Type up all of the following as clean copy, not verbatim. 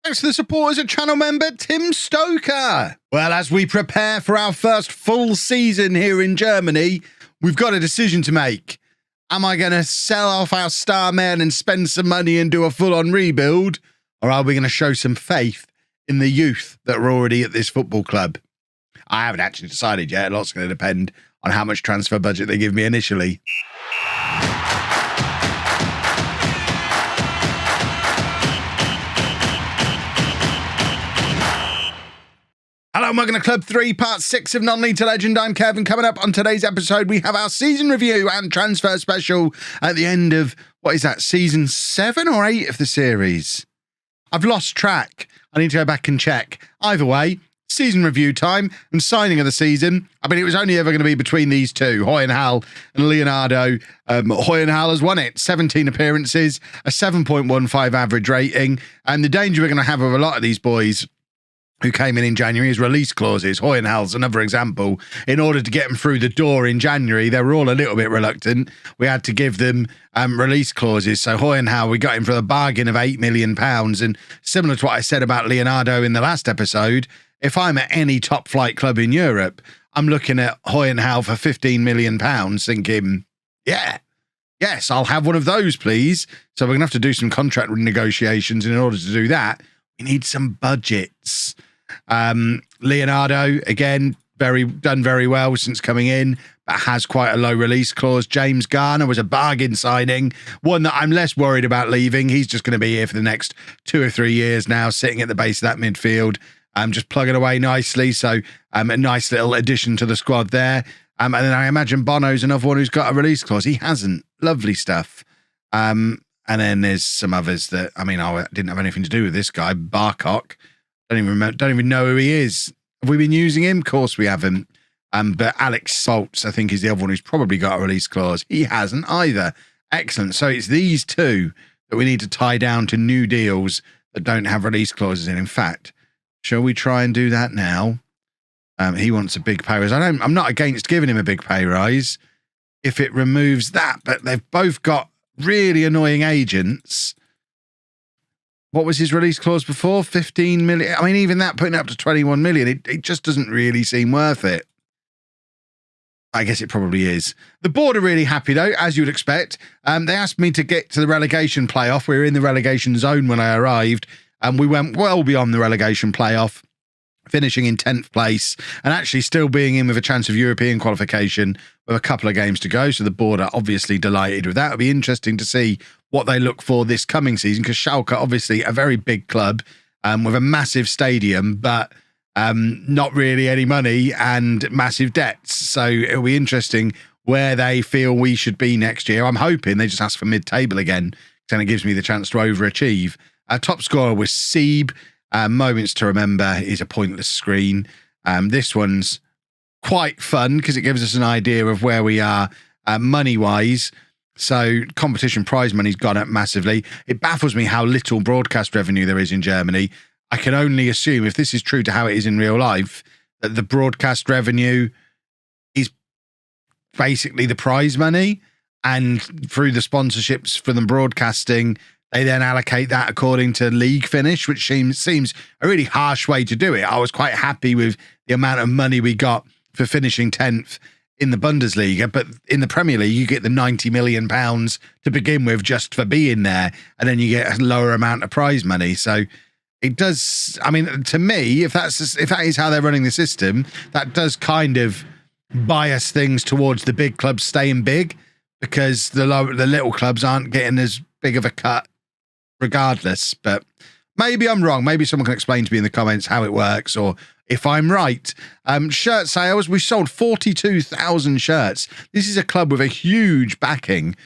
Thanks to the supporters at channel member Tim Stoker. Well, as we prepare for our first full season here in Germany, we've got a decision to make. Am I going to sell off our star men and spend some money and do a full-on rebuild? Or are we going to show some faith in the youth that are already at this football club? I haven't actually decided yet. A lot's going to depend on how much transfer budget they give me initially. Hello and welcome to Club 3, Part 6 of Non-League to Legend. I'm Kevin. Coming up on today's episode, we have our season review and transfer special at the end of, what is that, season 7 or 8 of the series? I've lost track. I need to go back and check. Either way, season review time and signing of the season. I mean, it was only ever going to be between these two, Hoyenhal and Leonardo. Hoyenhal has won it, 17 appearances, a 7.15 average rating, and the danger we're going to have with a lot of these boys who came in January is release clauses. Hoyenhal's another example. In order to get them through the door in January, they were all a little bit reluctant. We had to give them release clauses. So Hoyenhal, we got him for a bargain of £8 million. And similar to what I said about Leonardo in the last episode, if I'm at any top flight club in Europe, I'm looking at Hoyenhal for £15 million thinking, yes, I'll have one of those, please. So we're going to have to do some contract negotiations. And in order to do that, we need some budgets. Leonardo, again, done very well since coming in, but has quite a low release clause. James Garner was a bargain signing, one that I'm less worried about leaving. He's just going to be here for the next 2 or 3 years now, sitting at the base of that midfield, just plugging away nicely. So a nice little addition to the squad there. And then I imagine Bono's another one who's got a release clause. He hasn't. Lovely stuff. And then there's some others that, I mean, I didn't have anything to do with this guy, Barcock. Don't even know who he is. Have we been using him? Of course we haven't. But Alex Saltz, I think, is the other one who's probably got a release clause. He hasn't either. Excellent. So it's these two that we need to tie down to new deals that don't have release clauses in. In fact, shall we try and do that now? He wants a big pay rise. I'm not against giving him a big pay rise if it removes that, but they've both got really annoying agents. What was his release clause before? 15 million. I mean, even that, putting it up to 21 million, it just doesn't really seem worth it. I guess it probably is. The board are really happy, though, as you would expect. They asked me to get to the relegation playoff. We were in the relegation zone when I arrived, and we went well beyond the relegation playoff, finishing in 10th place and actually still being in with a chance of European qualification with a couple of games to go. So the board are obviously delighted with that. It'll be interesting to see what they look for this coming season, because Schalke, obviously a very big club with a massive stadium, but not really any money and massive debts. So it'll be interesting where they feel we should be next year. I'm hoping they just ask for mid-table again, because then it gives me the chance to overachieve. Our top scorer was Sieb. Moments to Remember is a pointless screen. This one's quite fun because it gives us an idea of where we are money-wise. So competition prize money's gone up massively. It baffles me how little broadcast revenue there is in Germany. I can only assume, if this is true to how it is in real life, that the broadcast revenue is basically the prize money, and through the sponsorships for them broadcasting, they then allocate that according to league finish, which seems a really harsh way to do it. I was quite happy with the amount of money we got for finishing 10th in the Bundesliga, but in the Premier League, you get the £90 million to begin with just for being there, and then you get a lower amount of prize money. So it does, I mean, to me, if that is how they're running the system, that does kind of bias things towards the big clubs staying big, because the little clubs aren't getting as big of a cut regardless. But maybe I'm wrong. Maybe someone can explain to me in the comments how it works, or if I'm right. Shirt sales, we sold 42,000 shirts. This is a club with a huge backing.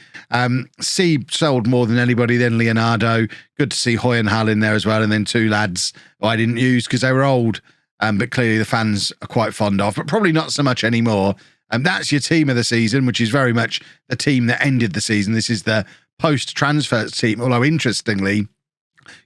Sieb sold more than anybody, then Leonardo. Good to see Hoyenhal in there as well. And then two lads who I didn't use because they were old, but clearly the fans are quite fond of, but probably not so much anymore. That's your team of the season, which is very much the team that ended the season. This is the post-transfer team, although interestingly,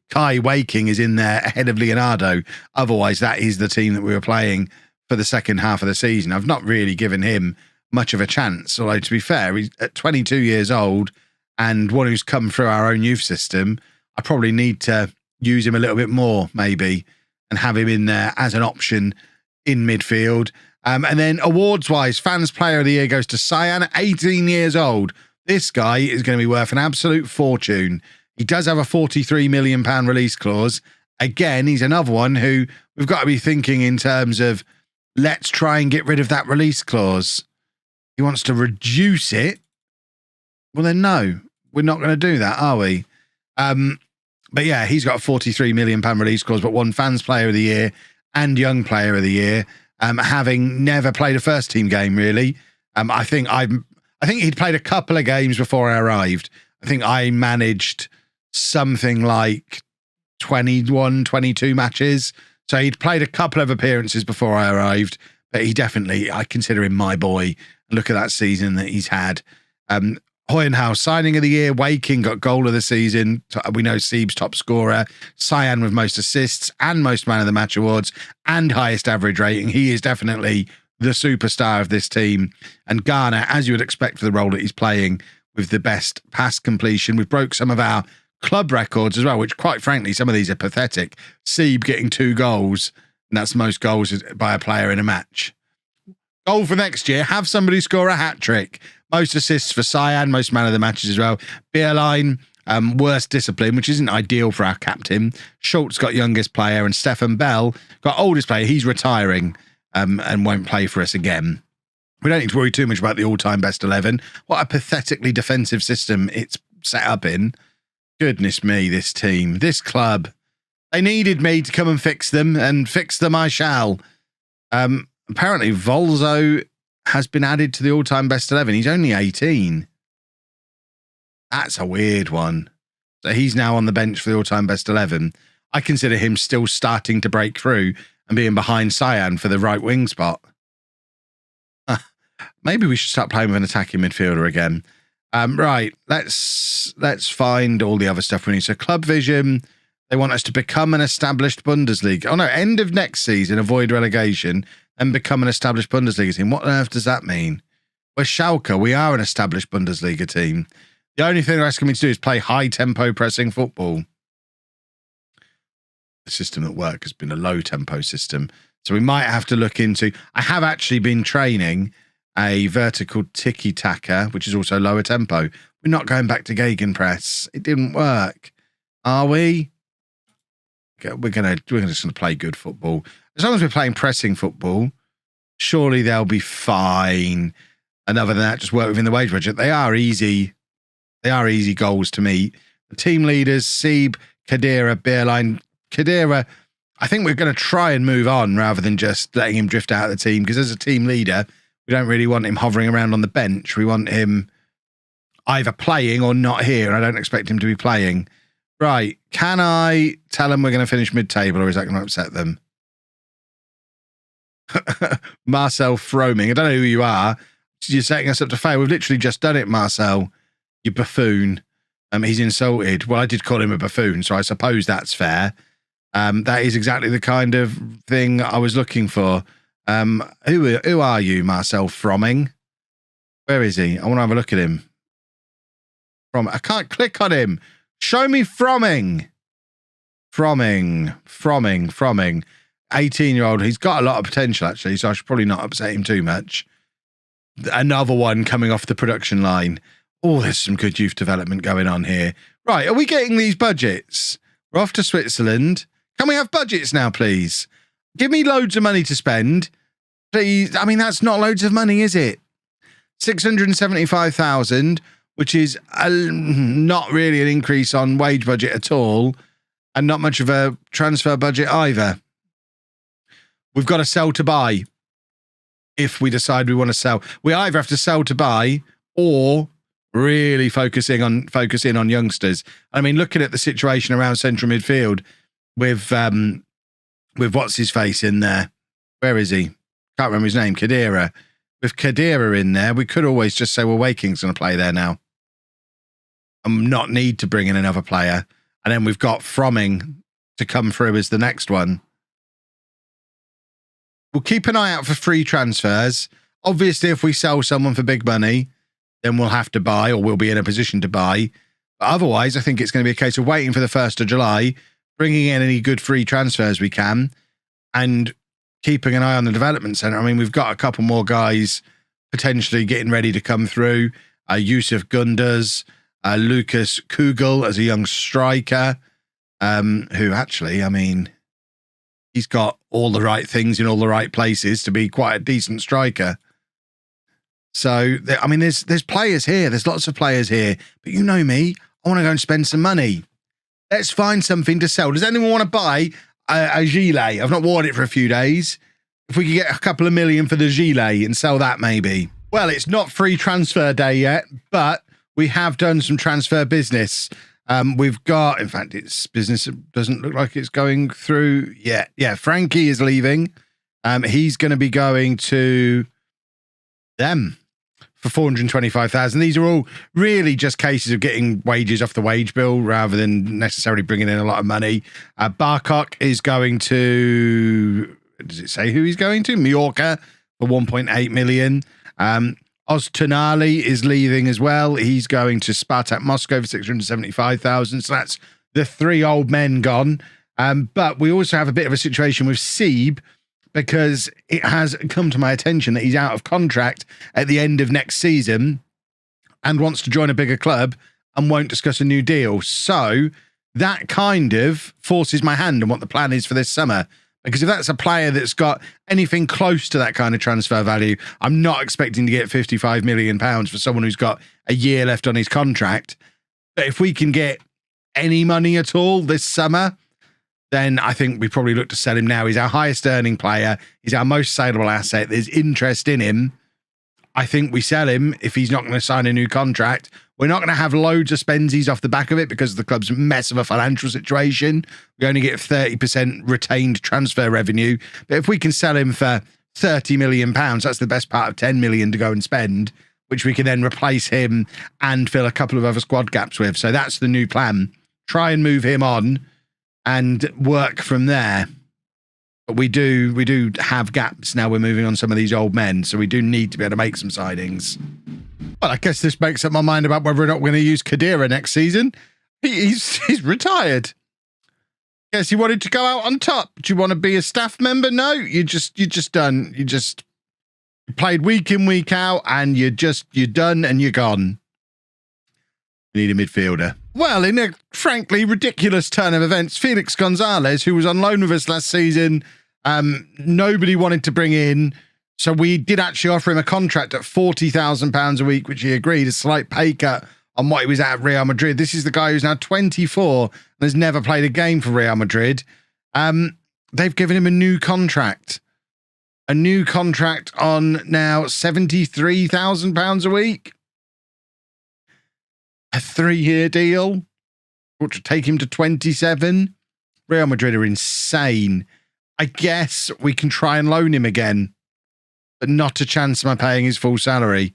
Kai Waking is in there ahead of Leonardo. Otherwise, that is the team that we were playing for the second half of the season. I've not really given him much of a chance, although to be fair, he's at 22 years old and one who's come through our own youth system. I probably need to use him a little bit more, maybe, and have him in there as an option in midfield. And then awards-wise, Fans Player of the Year goes to Cyan, 18 years old. This guy is going to be worth an absolute fortune. He does have a £43 million release clause. Again, he's another one who we've got to be thinking in terms of, let's try and get rid of that release clause. He wants to reduce it. Well, then no, we're not going to do that, are we? But yeah, he's got a £43 million release clause, but won Fans Player of the Year and Young Player of the Year, having never played a first team game, really. I think he'd played a couple of games before I arrived. I think I managed something like 21, 22 matches. So he'd played a couple of appearances before I arrived, but I consider him my boy. Look at that season that he's had. Hoyenhouse, signing of the year. Waking got goal of the season. We know Sieb's top scorer. Cyan with most assists and most man of the match awards and highest average rating. He is definitely the superstar of this team. And Garner, as you would expect for the role that he's playing, with the best pass completion. We've broke some of our club records as well, which quite frankly, some of these are pathetic. Sieb getting 2 goals, and that's most goals by a player in a match. Goal for next year, have somebody score a hat-trick. Most assists for Cyan, most man of the matches as well. Beerline, worst discipline, which isn't ideal for our captain. Schultz got youngest player, and Stefan Bell got oldest player. He's retiring and won't play for us again. We don't need to worry too much about the all-time best 11. What a pathetically defensive system it's set up in. Goodness me, this team, this club. They needed me to come and fix them, and fix them I shall. Apparently, Volzo has been added to the all-time best 11. He's only 18. That's a weird one. So he's now on the bench for the all-time best 11. I consider him still starting to break through and being behind Cyan for the right wing spot. Maybe we should start playing with an attacking midfielder again. Right, let's find all the other stuff we need. So Club Vision, they want us to become an established Bundesliga. Oh no, end of next season, avoid relegation, and become an established Bundesliga team. What on earth does that mean? We're Schalke, we are an established Bundesliga team. The only thing they're asking me to do is play high-tempo pressing football. The system at work has been a low-tempo system. So we might have to look into... I have actually been training a vertical tiki-taka, which is also lower tempo. We're not going back to Gegenpress. It didn't work. Are we? We're just going to play good football. As long as we're playing pressing football, surely they'll be fine. And other than that, just work within the wage budget. They are easy. They are easy goals to meet. The team leaders, Sieb, Kadira, Beerline. Kadira, I think we're going to try and move on rather than just letting him drift out of the team, because as a team leader, we don't really want him hovering around on the bench. We want him either playing or not here, and I don't expect him to be playing. Right, can I tell them we're going to finish mid-table, or is that going to upset them? Marcel Froming, I don't know who you are. You're setting us up to fail. We've literally just done it, Marcel. You buffoon. He's insulted. Well, I did call him a buffoon, so I suppose that's fair. That is exactly the kind of thing I was looking for. Who are you, Marcel Froming? Where is he? I want to have a look at him. I can't click on him. Show me Froming. Froming. 18-year-old. He's got a lot of potential, actually, so I should probably not upset him too much. Another one coming off the production line. Oh, there's some good youth development going on here. Right, are we getting these budgets? We're off to Switzerland. Can we have budgets now, please? Give me loads of money to spend. Please. I mean, that's not loads of money, is it? 675,000, which is not really an increase on wage budget at all, and not much of a transfer budget either. We've got to sell to buy. If we decide we want to sell, we either have to sell to buy or really focus in on youngsters. I mean, looking at the situation around central midfield with what's his face in there. Where is he? Can't remember his name. Kadira. With Kadira in there, we could always just say, well, Waking's going to play there now. And not need to bring in another player. And then we've got Froming to come through as the next one. We'll keep an eye out for free transfers. Obviously, if we sell someone for big money, then we'll have to buy, or we'll be in a position to buy. But otherwise, I think it's going to be a case of waiting for the 1st of July, bringing in any good free transfers we can, and keeping an eye on the development centre. I mean, we've got a couple more guys potentially getting ready to come through. Yusuf Gunduz, Lucas Coogle as a young striker, who actually, I mean, he's got all the right things in all the right places to be quite a decent striker. So, I mean, there's players here. There's lots of players here. But you know me, I want to go and spend some money. Let's find something to sell. Does anyone want to buy a gilet? I've not worn it for a few days. If we could get a couple of million for the gilet and sell that maybe. Well, it's not free transfer day yet, but we have done some transfer business. We've got, in fact, it's business doesn't look like it's going through yet. Yeah, Frankie is leaving. He's going to be going to them for 425,000. These are all really just cases of getting wages off the wage bill rather than necessarily bringing in a lot of money. Barkok is going to, does it say who he's going to? Mallorca for 1.8 million. Oztunali is leaving as well. He's going to Spartak Moscow for 675,000. So that's the three old men gone. But we also have a bit of a situation with Seeb, because it has come to my attention that he's out of contract at the end of next season and wants to join a bigger club and won't discuss a new deal. So that kind of forces my hand on what the plan is for this summer. Because if that's a player that's got anything close to that kind of transfer value, I'm not expecting to get £55 million for someone who's got a year left on his contract. But if we can get any money at all this summer, then I think we probably look to sell him now. He's our highest earning player. He's our most saleable asset. There's interest in him. I think we sell him if he's not going to sign a new contract. We're not going to have loads of spensies off the back of it because the club's mess of a financial situation. We only get 30% retained transfer revenue. But if we can sell him for £30 million, that's the best part of 10 million to go and spend, which we can then replace him and fill a couple of other squad gaps with. So that's the new plan. Try and move him on and work from there. But we do have gaps now. We're moving on some of these old men, so we do need to be able to make some signings. Well, I guess this makes up my mind about whether or not we're going to use Khedira next season. He's retired. Guess he wanted to go out on top. Do you want to be a staff member? No, you're just done. You played week in, week out, and you're done and you're gone. We need a midfielder. Well, in a frankly ridiculous turn of events, Felix Gonzalez, who was on loan with us last season, nobody wanted to bring in. So we did actually offer him a contract at £40,000 a week, which he agreed, a slight pay cut on what he was at Real Madrid. This is the guy who's now 24 and has never played a game for Real Madrid. They've given him a new contract on now £73,000 a week. A 3-year deal, which would take him to 27. Real Madrid are insane. I guess we can try and loan him again, but not a chance am I paying his full salary.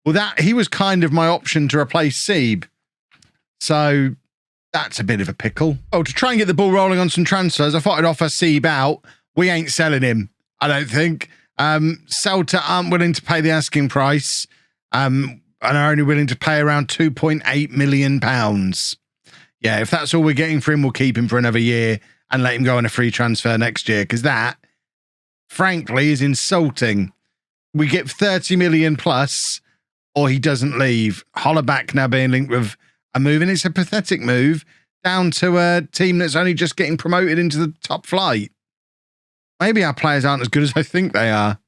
Well, he was kind of my option to replace Seeb. So that's a bit of a pickle. Oh, to try and get the ball rolling on some transfers, I thought I'd offer Seeb out. We ain't selling him, I don't think. Celta aren't willing to pay the asking price. And are only willing to pay around £2.8 million. Yeah, if that's all we're getting for him, we'll keep him for another year and let him go on a free transfer next year, because that, frankly, is insulting. We get 30 million plus, or he doesn't leave. Hollerback now being linked with a move, and it's a pathetic move down to a team that's only just getting promoted into the top flight. Maybe our players aren't as good as I think they are.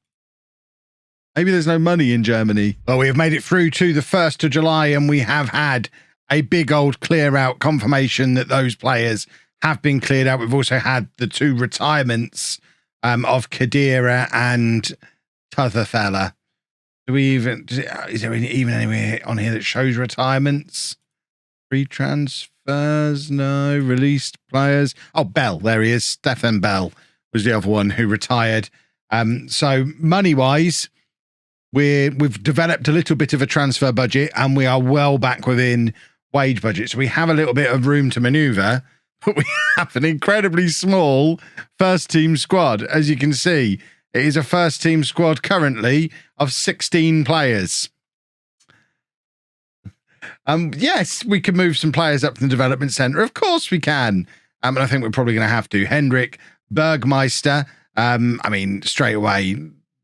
Maybe there's no money in Germany. Well, we have made it through to the 1st of July, and we have had a big old clear out confirmation that those players have been cleared out. We've also had the 2 retirements of Khedira and t'other fella. Is there even anywhere on here that shows retirements? Free transfers? No. Released players? Oh, Bell. There he is. Stefan Bell was the other one who retired. So money-wise, we've developed a little bit of a transfer budget, and we are well back within wage budget. So we have a little bit of room to maneuver, but we have an incredibly small first team squad. As you can see, it is a first team squad currently of 16 players. Yes, we can move some players up from the development centre. Of course we can. And I think we're probably going to have to. Hendrick Burgmeister, I mean, straight away,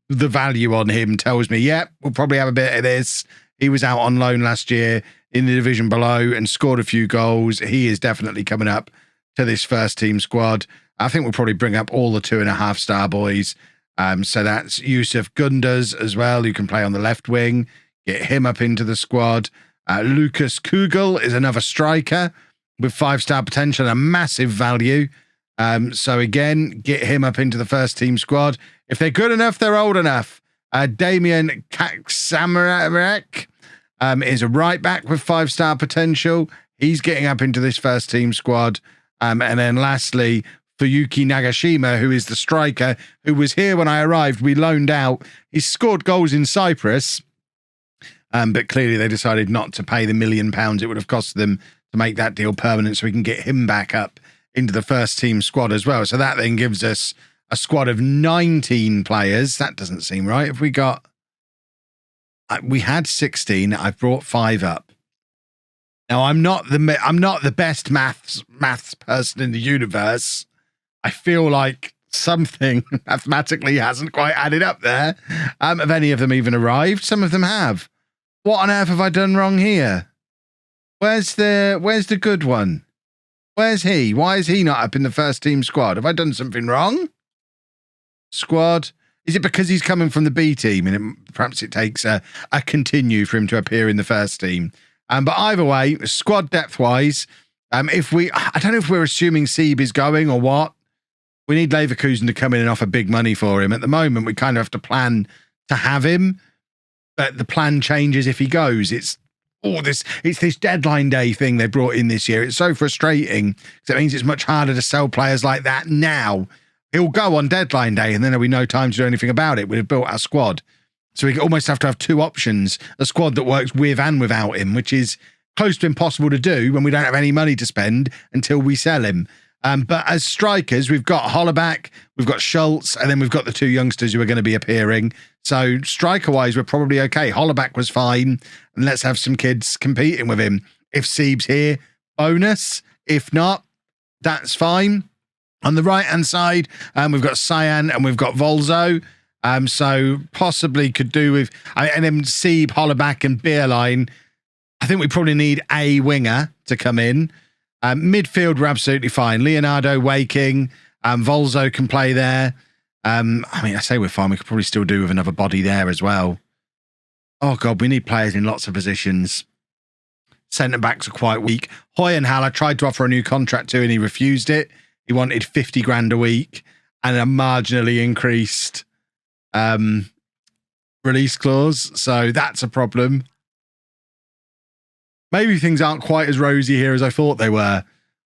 the value on him tells me, yeah, we'll probably have a bit of this. He was out on loan last year in the division below and scored a few goals. He is definitely coming up to this first team squad. I think we'll probably bring up all the 2.5-star boys. So that's Yusuf Gunduz as well, who can play on the left wing. Get him up into the squad. Lucas Coogle is another striker with 5-star potential and a massive value. So again, get him up into the first team squad. If they're good enough, they're old enough. Damian Kaksamarek is a right back with 5-star potential. He's getting up into this first team squad. And then lastly, Fuyuki Nagashima, who is the striker, who was here when I arrived. We loaned out. He's scored goals in Cyprus, but clearly they decided not to pay the £1 million it would have cost them to make that deal permanent, so we can get him back up into the first team squad as well. So that then gives us a squad of 19 players. That doesn't seem right. If we got... we had 16. I've brought 5 up. Now, I'm not the best maths person in the universe. I feel like something mathematically hasn't quite added up there. Have any of them even arrived? Some of them have. What on earth have I done wrong here? Where's the good one? Where's he? Why is he not up in the first team squad? Have I done something wrong? Squad. Is it because he's coming from the B team and perhaps it takes a continue for him to appear in the first team? But either way, squad depth-wise, I don't know if we're assuming Sieb is going or what. We need Leverkusen to come in and offer big money for him. At the moment, we kind of have to plan to have him, but the plan changes if he goes. It's this deadline day thing they brought in this year. It's so frustrating because it means it's much harder to sell players like that now. He'll go on deadline day and then there'll be no time to do anything about it. We've built our squad. So we almost have to have 2 options, a squad that works with and without him, which is close to impossible to do when we don't have any money to spend until we sell him. But as strikers, we've got Hollaback, we've got Schultz, and then we've got the 2 youngsters who are going to be appearing. So striker-wise, we're probably okay. Hollaback was fine, and let's have some kids competing with him. If Sieb's here, bonus. If not, that's fine. On the right-hand side, we've got Cyan and we've got Volzo. So possibly could do with... and then Sieb, Hollaback, and Beerline. I think we probably need a winger to come in. Midfield, we're absolutely fine. Leonardo, Waking, Volzo can play there. I say we're fine. We could probably still do with another body there as well. Oh, God, we need players in lots of positions. Centre-backs are quite weak. Hoyenhal, I tried to offer a new contract to and he refused it. He wanted 50 grand a week and a marginally increased release clause. So that's a problem. Maybe things aren't quite as rosy here as I thought they were.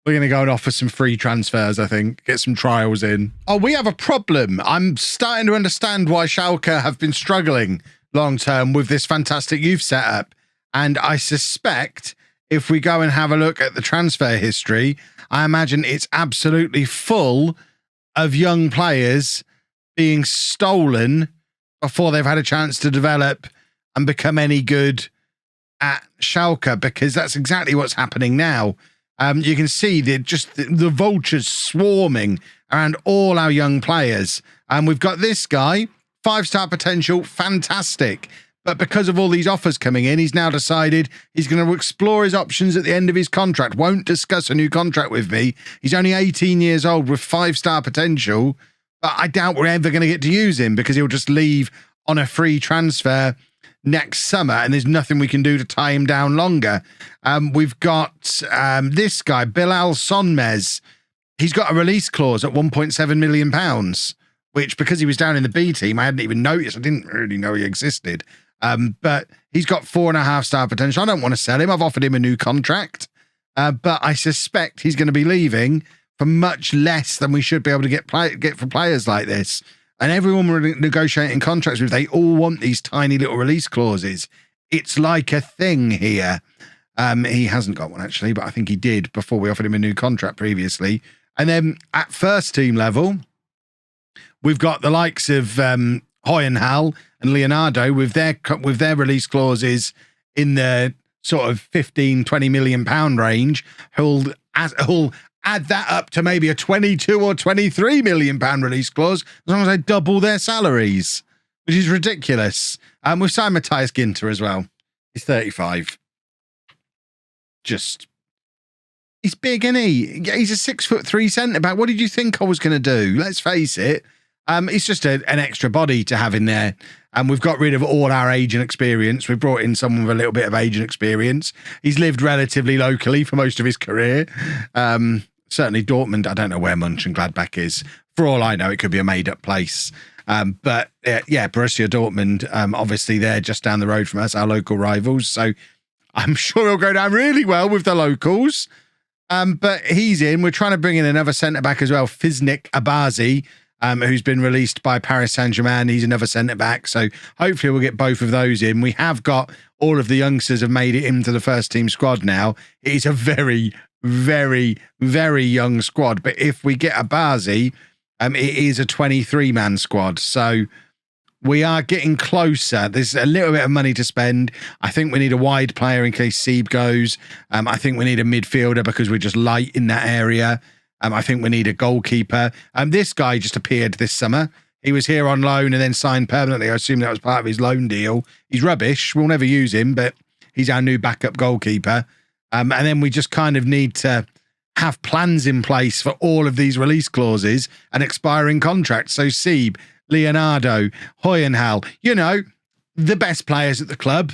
We're going to go and offer some free transfers, I think. Get some trials in. Oh, we have a problem. I'm starting to understand why Schalke have been struggling long-term with this fantastic youth setup. And I suspect if we go and have a look at the transfer history, I imagine it's absolutely full of young players being stolen before they've had a chance to develop and become any good at Schalke, because that's exactly what's happening now. You can see the vultures swarming around all our young players. And we've got this guy, 5-star potential, fantastic. But because of all these offers coming in, he's now decided he's going to explore his options at the end of his contract, won't discuss a new contract with me. He's only 18 years old with 5-star potential, but I doubt we're ever going to get to use him because he'll just leave on a free transfer next summer, and there's nothing we can do to tie him down longer. We've got this guy, Bilal Sonmez. He's got a release clause at £1.7 million, which, because he was down in the B team, I hadn't even noticed. I didn't really know he existed. But he's got 4.5-star potential. I don't want to sell him. I've offered him a new contract, but I suspect he's going to be leaving for much less than we should be able to get for players like this. And everyone we're negotiating contracts with, they all want these tiny little release clauses. It's like a thing here. He hasn't got one, actually, but I think he did before we offered him a new contract previously. And then at first team level, we've got the likes of Hoyenhal and Leonardo with their release clauses in the sort of 15, 20 million pound range, who'll add that up to maybe a 22 or 23 million pound release clause, as long as they double their salaries, which is ridiculous. We've signed Matthias Ginter as well. He's 35. He's big, isn't he? He's a 6'3" centre-back. What did you think I was going to do? Let's face it. It's just an extra body to have in there. And we've got rid of all our age and experience. We've brought in someone with a little bit of age and experience. He's lived relatively locally for most of his career. Certainly Dortmund. I don't know where Mönchengladbach is. For all I know, it could be a made-up place. But Borussia Dortmund, obviously they're just down the road from us, our local rivals. So I'm sure he'll go down really well with the locals. But he's in. We're trying to bring in another centre-back as well, Fiznik Abazi, who's been released by Paris Saint-Germain. He's another centre-back. So hopefully we'll get both of those in. We have got all of the youngsters have made it into the first team squad now. It is a very, very, very young squad. But if we get Abazi, it is a 23-man squad. So we are getting closer. There's a little bit of money to spend. I think we need a wide player in case Sieb goes. I think we need a midfielder because we're just light in that area. I think we need a goalkeeper. This guy just appeared this summer. He was here on loan and then signed permanently. I assume that was part of his loan deal. He's rubbish. We'll never use him, but he's our new backup goalkeeper. And then we just kind of need to have plans in place for all of these release clauses and expiring contracts. So Sieb, Leonardo, Hoyenhal, the best players at the club.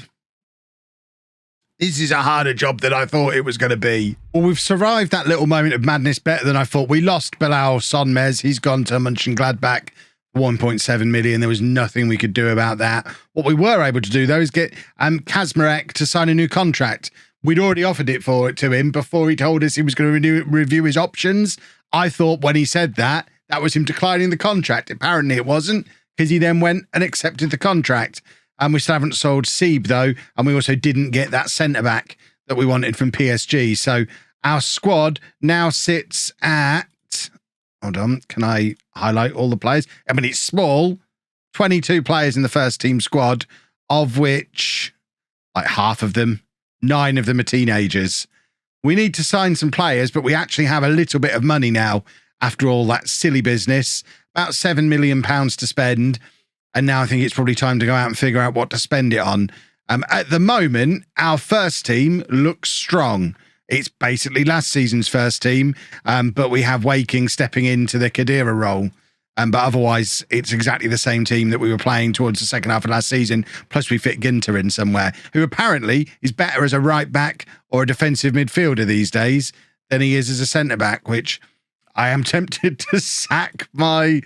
This is a harder job than I thought it was going to be. Well, we've survived that little moment of madness better than I thought. We lost Bilal Sonmez. He's gone to Mönchengladbach, 1.7 million. There was nothing we could do about that. What we were able to do, though, is get Kazmarek to sign a new contract. We'd already offered it to him before he told us he was going to review his options. I thought when he said that was him declining the contract. Apparently it wasn't, because he then went and accepted the contract. And we still haven't sold Sieb, though. And we also didn't get that centre-back that we wanted from PSG. So our squad now sits at... Hold on. Can I highlight all the players? I mean, it's small. 22 players in the first team squad, of which, like half of them, 9 of them are teenagers. We need to sign some players, but we actually have a little bit of money now after all that silly business. About £7 million to spend. And now I think it's probably time to go out and figure out what to spend it on. At the moment, our first team looks strong. It's basically last season's first team, but we have Waking stepping into the Khedira role. But otherwise, it's exactly the same team that we were playing towards the second half of last season. Plus, we fit Ginter in somewhere, who apparently is better as a right back or a defensive midfielder these days than he is as a centre back, which I am tempted to sack my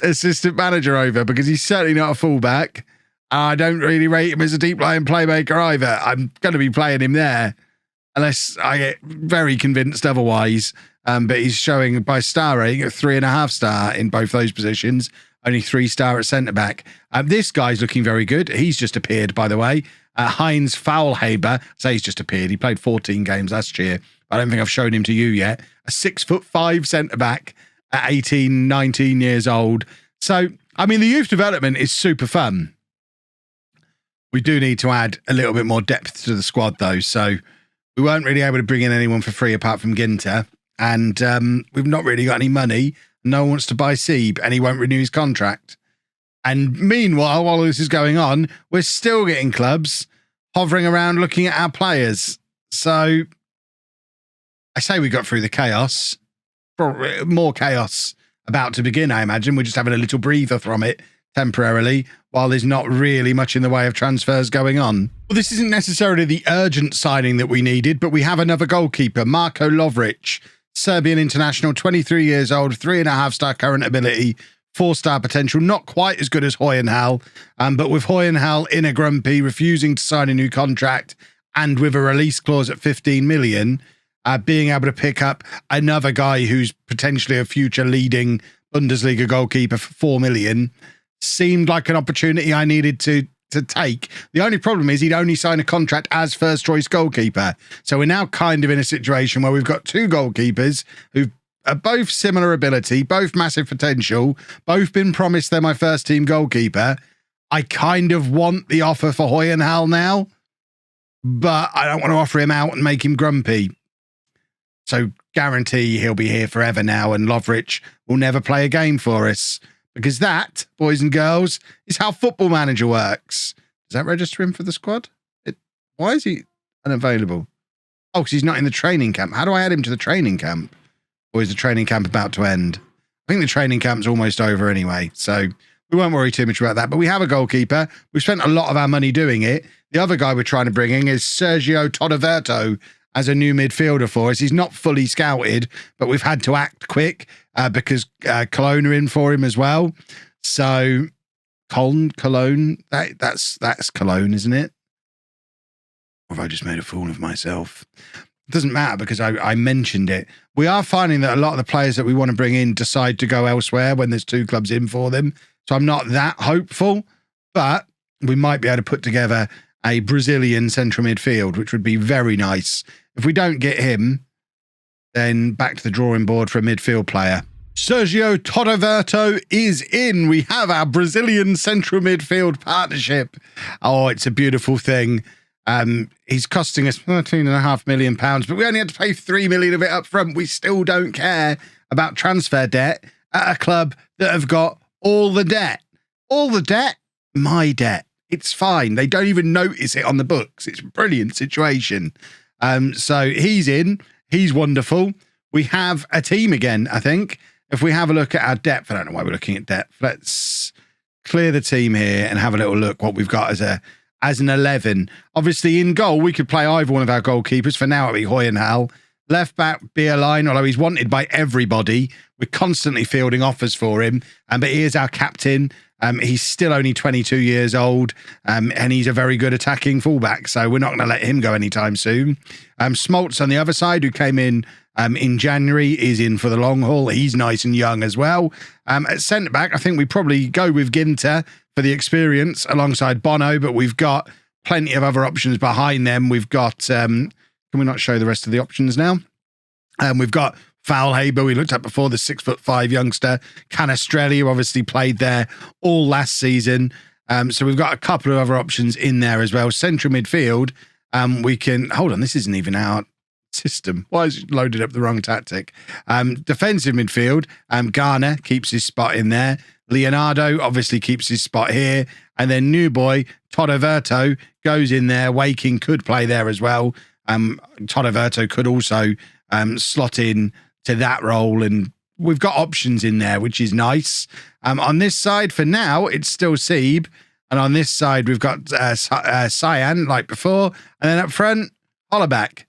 assistant manager over, because he's certainly not a fullback. I don't really rate him as a deep lying playmaker either. I'm going to be playing him there unless I get very convinced otherwise. But he's showing by star rating a 3.5 star in both those positions, only 3 star at centre back. This guy's looking very good. He's just appeared, by the way. Heinz Faulhaber, say he's just appeared. He played 14 games last year. I don't think I've shown him to you yet. A 6'5" centre back at 18, 19 years old. So, I mean, the youth development is super fun. We do need to add a little bit more depth to the squad, though. So we weren't really able to bring in anyone for free apart from Ginter. And we've not really got any money. No one wants to buy Sieb, and he won't renew his contract. And meanwhile, while this is going on, we're still getting clubs hovering around looking at our players. So I say we got through the chaos. More chaos about to begin, I imagine. We're just having a little breather from it temporarily while there's not really much in the way of transfers going on. Well, this isn't necessarily the urgent signing that we needed, but we have another goalkeeper, Marko Lovric, Serbian international, 23 years old, 3.5 star current ability, 4 star potential, not quite as good as Hoyenhal, but with Hoyenhal in a grumpy, refusing to sign a new contract, and with a release clause at 15 million, being able to pick up another guy who's potentially a future leading Bundesliga goalkeeper for 4 million seemed like an opportunity I needed to take. The only problem is he'd only sign a contract as first choice goalkeeper. So we're now kind of in a situation where we've got 2 goalkeepers who are both similar ability, both massive potential, both been promised they're my first team goalkeeper. I kind of want the offer for Hoyenhal now, but I don't want to offer him out and make him grumpy. So guarantee he'll be here forever now, and Lovrich will never play a game for us, because that, boys and girls, is how Football Manager works. Does that register him for the squad? Why is he unavailable? Oh, because he's not in the training camp. How do I add him to the training camp? Or is the training camp about to end? I think the training camp's almost over anyway, so we won't worry too much about that. But we have a goalkeeper. We've spent a lot of our money doing it. The other guy we're trying to bring in is Sergio Todiverto as a new midfielder for us. He's not fully scouted, but we've had to act quick because Cologne are in for him as well. So Cologne, that's Cologne, isn't it? Or have I just made a fool of myself? It doesn't matter because I mentioned it. We are finding that a lot of the players that we want to bring in decide to go elsewhere when there's 2 clubs in for them. So I'm not that hopeful, but we might be able to put together a Brazilian central midfield, which would be very nice. If we don't get him, then back to the drawing board for a midfield player. Sergio Todiverto is in. We have our Brazilian central midfield partnership. Oh, it's a beautiful thing. He's costing us £13.5 million, but we only had to pay $3 million of it up front. We still don't care about transfer debt at a club that have got all the debt. All the debt? My debt. It's fine. They don't even notice it on the books. It's a brilliant situation. So he's in. He's wonderful. We have a team again, I think. If we have a look at our depth, I don't know why we're looking at depth. Let's clear the team here and have a little look what we've got as an 11. Obviously, in goal, we could play either one of our goalkeepers. For now, it'll be Hoyenhal. Left back, Bierlein, although he's wanted by everybody. We're constantly fielding offers for him. But he is our captain. He's still only 22 years old, and he's a very good attacking fullback, so we're not going to let him go anytime soon. Smoltz on the other side, who came in January, is in for the long haul. He's nice and young as well. At centre-back, I think we probably go with Ginter for the experience alongside Bono, but we've got plenty of other options behind them. We've got, can we not show the rest of the options now? We've got Faulhaber, we looked at before, the 6'5" youngster. Canestrelli, who obviously played there all last season. So we've got a couple of other options in there as well. Central midfield, we can, hold on, this isn't even our system. Why is it loaded up the wrong tactic? Defensive midfield, Garner keeps his spot in there. Leonardo obviously keeps his spot here. And then new boy, Todiverto, goes in there. Waking could play there as well. Todiverto could also slot in to that role, and we've got options in there, which is nice. On this side, for now, it's still Sieb, and on this side, we've got Cyan, like before, and then up front, Hollaback.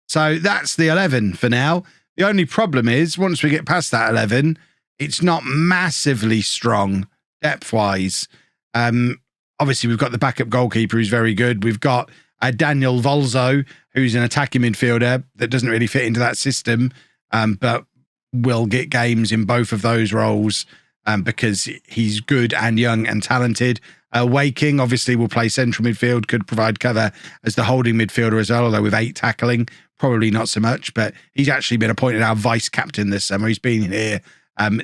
So that's the 11 for now. The only problem is, once we get past that 11, it's not massively strong depth-wise. Obviously, we've got the backup goalkeeper who's very good. We've got Daniel Volzo, who's an attacking midfielder that doesn't really fit into that system, but will get games in both of those roles because he's good and young and talented. Waking obviously will play central midfield, could provide cover as the holding midfielder as well, although with 8 tackling, probably not so much, but he's actually been appointed our vice captain this summer. He's been here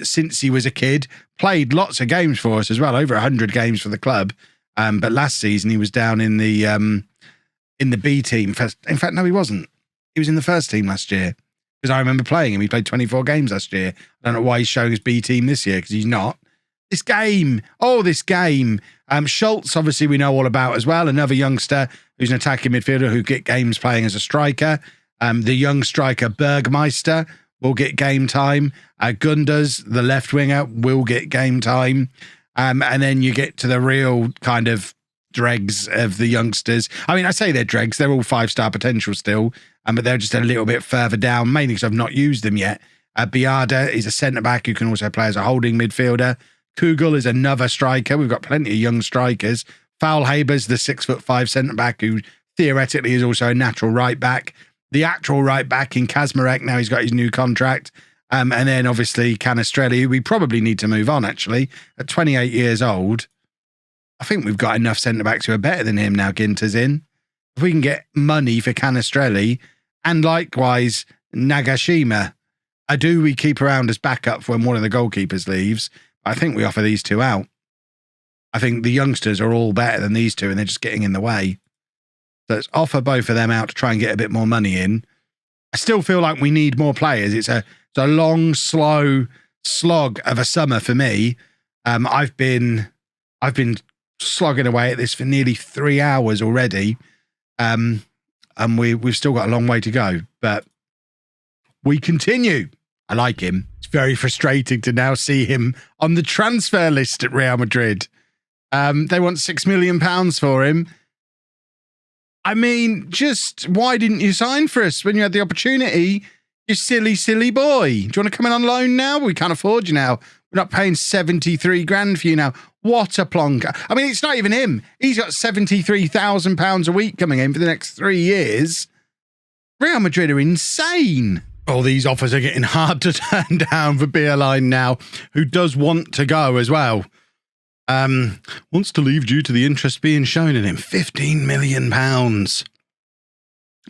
since he was a kid, played lots of games for us as well, over 100 games for the club. But last season he was down in the B team. In fact, no, he wasn't. He was in the first team last year because I remember playing him. He played 24 games last year. I don't know why he's showing his B team this year because he's not. This game. Schultz, obviously, we know all about as well. Another youngster who's an attacking midfielder who get games playing as a striker. The young striker, Burgmeister, will get game time. Gunders, the left winger, will get game time. And then you get to the real kind of dregs of the youngsters. I mean, I say they're dregs. They're all 5-star potential still, but they're just a little bit further down, mainly because I've not used them yet. Biada is a centre-back who can also play as a holding midfielder. Coogle is another striker. We've got plenty of young strikers. Faulhaber's the 6'5" centre-back who theoretically is also a natural right-back. The actual right-back in Kazmarek, now he's got his new contract. And then obviously Canestrelli, who we probably need to move on actually. At 28 years old, I think we've got enough centre-backs who are better than him now Ginter's in. If we can get money for Canestrelli and likewise Nagashima, we keep around as backup when one of the goalkeepers leaves. I think we offer these two out. I think the youngsters are all better than these two and they're just getting in the way. So let's offer both of them out to try and get a bit more money in. I still feel like we need more players. It's a long, slow slog of a summer for me. I've been slogging away at this for nearly 3 hours already. And we've still got a long way to go, but we continue. I like him. It's very frustrating to now see him on the transfer list at Real Madrid. They want £6 million for him. I mean, just why didn't you sign for us when you had the opportunity? You silly, silly boy. Do you want to come in on loan now? We can't afford you now. We're not paying 73 grand for you now. What a plonker. I mean, it's not even him. He's got £73,000 a week coming in for the next 3 years. Real Madrid are insane. All these offers are getting hard to turn down for Beerline now, who does want to go as well. Wants to leave due to the interest being shown in him. £15 million.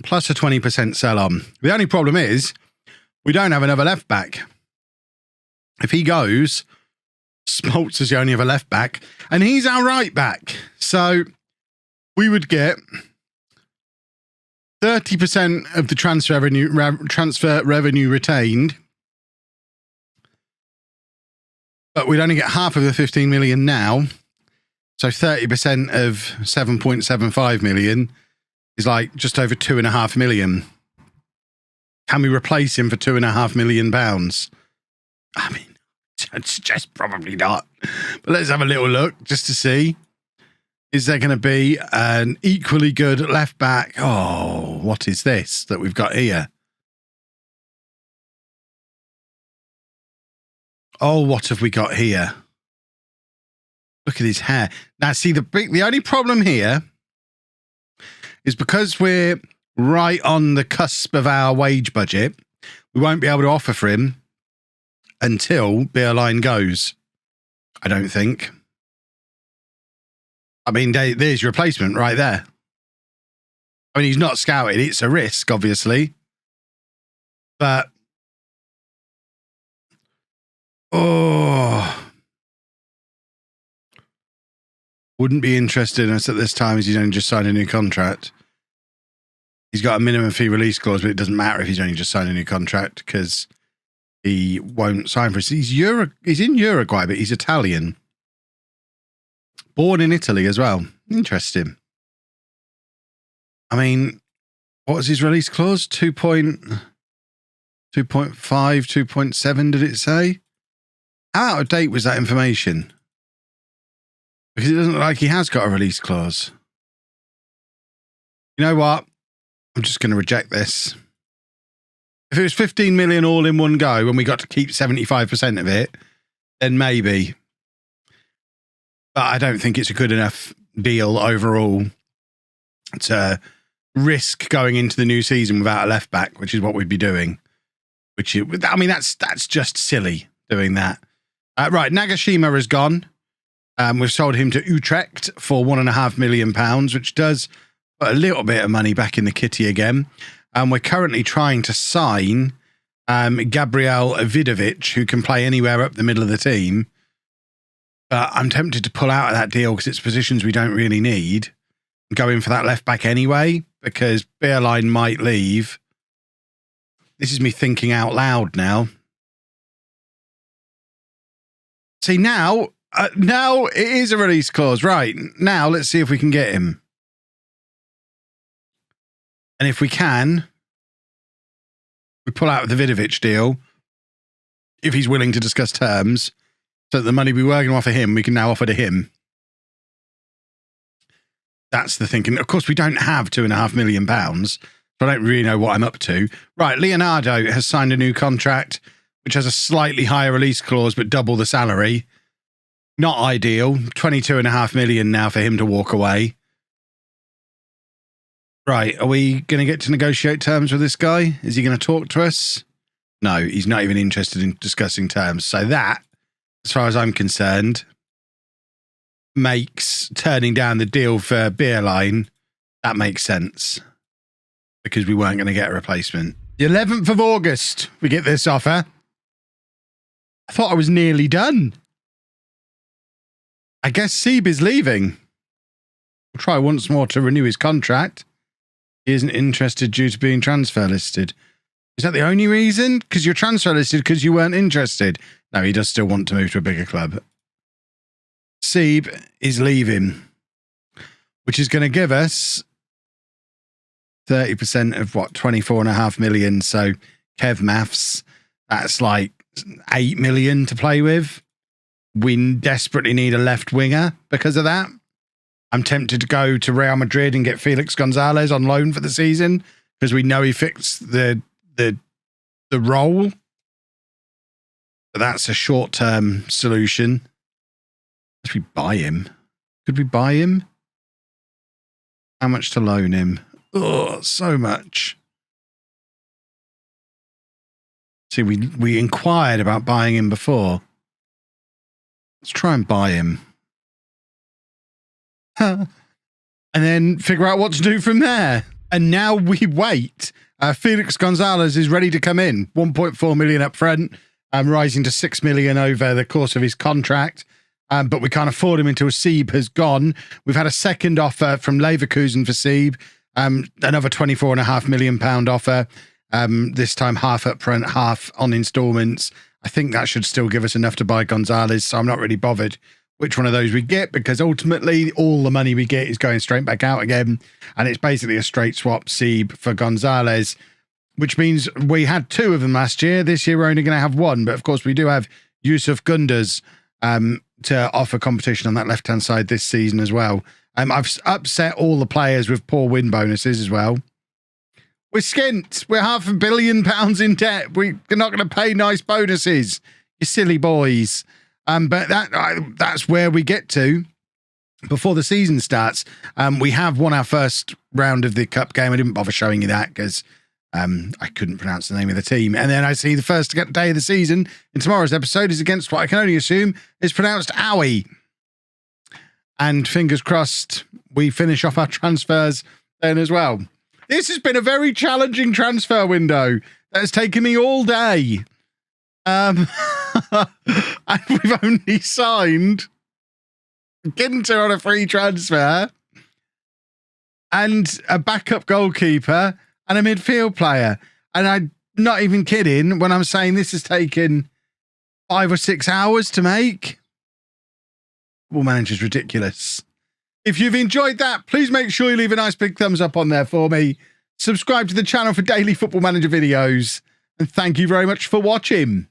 Plus a 20% sell-on. The only problem is, we don't have another left-back. If he goes, Smoltz is the only other left-back, and he's our right-back. So we would get 30% of the transfer revenue retained, but we'd only get half of the 15 million now. So 30% of 7.75 million is like just over £2.5 million. Can we replace him for £2.5 million? I mean, I'd suggest probably not. But let's have a little look just to see. Is there going to be an equally good left back? Oh, what is this that we've got here? Oh, what have we got here? Look at his hair. Now, see, the only problem here is because we're right on the cusp of our wage budget, we won't be able to offer for him until Beerline goes, I don't think. I mean, there's your replacement right there. I mean, he's not scouted. It's a risk, obviously. But, wouldn't be interested in us at this time as he's only just signed a new contract. He's got a minimum fee release clause, but it doesn't matter if he's only just signed a new contract because he won't sign for us. He's in Uruguay, but he's Italian. Born in Italy as well. Interesting. I mean, what was his release clause? 2.5, 2.7, did it say? How out of date was that information? Because it doesn't look like he has got a release clause. You know what? I'm just going to reject this. If it was 15 million all in one go and we got to keep 75% of it, then maybe. But I don't think it's a good enough deal overall to risk going into the new season without a left back, which is what we'd be doing. I mean, that's just silly doing that. Right, Nagashima is gone. We've sold him to Utrecht for £1.5 million, which does put a little bit of money back in the kitty again. And we're currently trying to sign Gabriel Vidovic, who can play anywhere up the middle of the team. But I'm tempted to pull out of that deal because it's positions we don't really need. Go in for that left back anyway, because Beerline might leave. This is me thinking out loud now. See, now it is a release clause. Right, now let's see if we can get him. And if we can, we pull out of the Vidovic deal, if he's willing to discuss terms, so that the money we were going to offer him, we can now offer to him. That's the thinking. Of course, we don't have £2.5 million, so I don't really know what I'm up to. Right, Leonardo has signed a new contract, which has a slightly higher release clause, but double the salary. Not ideal. 22.5 million now for him to walk away. Right, are we going to get to negotiate terms with this guy? Is he going to talk to us? No, he's not even interested in discussing terms. So that, as far as I'm concerned, makes turning down the deal for Beerline, that makes sense. Because we weren't going to get a replacement. The 11th of August, we get this offer. I thought I was nearly done. I guess Sieb is leaving. We'll try once more to renew his contract. He isn't interested due to being transfer listed. Is that the only reason? Because you're transfer listed because you weren't interested. No, he does still want to move to a bigger club. Seeb is leaving, which is going to give us 30% of what, 24.5 million. So Kev maths, that's like 8 million to play with. We desperately need a left winger because of that. I'm tempted to go to Real Madrid and get Felix Gonzalez on loan for the season because we know he fits the role. But that's a short-term solution. Should we buy him? Could we buy him? How much to loan him? Oh, so much. See, we inquired about buying him before. Let's try and buy him. And then figure out what to do from there. And now we wait. Felix Gonzalez is ready to come in. 1.4 million up front, rising to 6 million over the course of his contract. But we can't afford him until Seeb has gone. We've had a second offer from Leverkusen for Seeb. Another £24.5 million offer. This time half up front, half on installments. I think that should still give us enough to buy Gonzalez. So I'm not really bothered which one of those we get, because ultimately all the money we get is going straight back out again. And it's basically a straight swap Seeb for Gonzalez, which means we had 2 of them last year. This year, we're only going to have 1. But of course, we do have Yusuf Gunduz to offer competition on that left-hand side this season as well. I've upset all the players with poor win bonuses as well. We're skint. We're £500 million in debt. We're not going to pay nice bonuses. You silly boys. But that's where we get to before the season starts. We have won our first round of the cup game. I didn't bother showing you that because I couldn't pronounce the name of the team. And then I see the first day of the season in tomorrow's episode is against what I can only assume is pronounced Owie. And fingers crossed, we finish off our transfers then as well. This has been a very challenging transfer window that has taken me all day. And we've only signed Ginter on a free transfer and a backup goalkeeper and a midfield player. And I'm not even kidding when I'm saying this has taken 5 or 6 hours to make. Football Manager's ridiculous. If you've enjoyed that, please make sure you leave a nice big thumbs up on there for me. Subscribe to the channel for daily Football Manager videos. And thank you very much for watching.